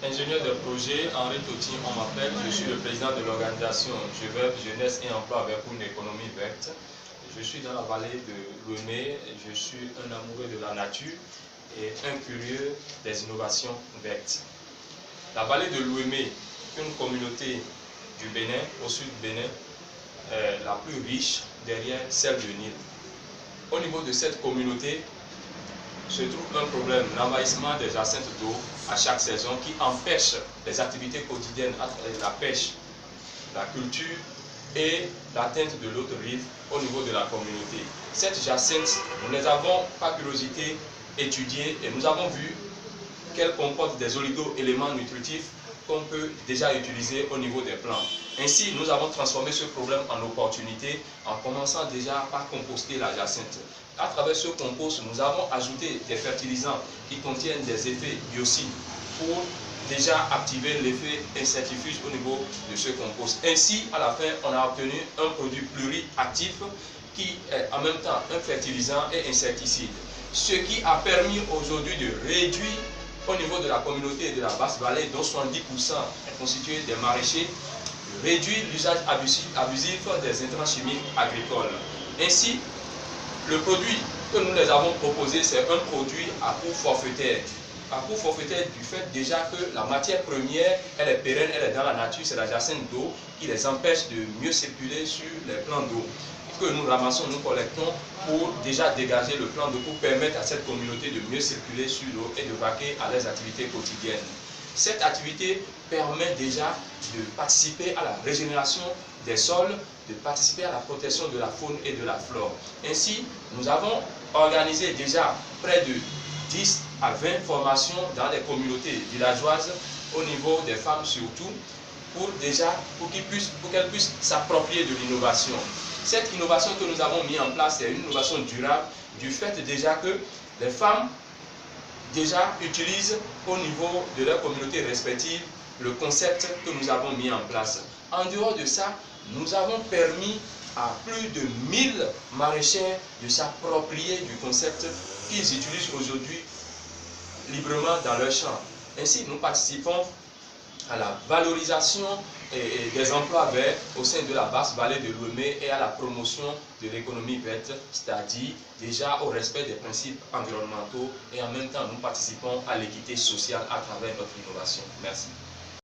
Ingénieur de projet, Henri Toti, on m'appelle. Je suis le président de l'organisation JEVEP, Jeunesse et Emploi avec une économie verte. Je suis dans la vallée de Lomé. Je suis un amoureux de la nature et un curieux des innovations vertes. La vallée de Lomé, une communauté du Bénin, au sud du Bénin, est la plus riche derrière celle de Nil. Au niveau de cette communauté, se trouve un problème, l'envahissement des jacinthes d'eau à chaque saison qui empêche les activités quotidiennes, la pêche, la culture et l'atteinte de l'autre rive au niveau de la communauté. Cette jacinthe, nous les avons par curiosité étudiées et nous avons vu qu'elle comporte des oligo-éléments nutritifs qu'on peut déjà utiliser au niveau des plantes. Ainsi, nous avons transformé ce problème en opportunité en commençant déjà par composter la jacinthe. À travers ce compost, nous avons ajouté des fertilisants qui contiennent des effets biocides pour déjà activer l'effet insectifuge au niveau de ce compost. Ainsi, à la fin, on a obtenu un produit pluriactif qui est en même temps un fertilisant et insecticide. Ce qui a permis aujourd'hui de réduire au niveau de la communauté de la basse vallée, dont 70% est constitué des maraîchers, réduire l'usage abusif des intrants chimiques agricoles. Ainsi, le produit que nous les avons proposé, c'est un produit à coût forfaitaire. À coût forfaitaire du fait déjà que la matière première, elle est pérenne, elle est dans la nature, c'est la jacinthe d'eau qui les empêche de mieux circuler sur les plans d'eau. Que nous ramassons, nous collectons pour déjà dégager le plan d'eau pour permettre à cette communauté de mieux circuler sur l'eau et de vaquer à leurs activités quotidiennes. Cette activité permet déjà de participer à la régénération des sols, de participer à la protection de la faune et de la flore. Ainsi, nous avons organisé déjà près de 10 à 20 formations dans les communautés villageoises, au niveau des femmes surtout, pour qu'elles puissent s'approprier de l'innovation. Cette innovation que nous avons mis en place, c'est une innovation durable du fait déjà que les femmes déjà utilisent au niveau de leur communauté respective le concept que nous avons mis en place. En dehors de ça, nous avons permis à plus de 1000 maraîchers de s'approprier du concept qu'ils utilisent aujourd'hui librement dans leur champ. Ainsi, nous participons à la valorisation des emplois verts au sein de la basse vallée de Lomé et à la promotion de l'économie verte, c'est-à-dire déjà au respect des principes environnementaux et en même temps nous participons à l'équité sociale à travers notre innovation. Merci.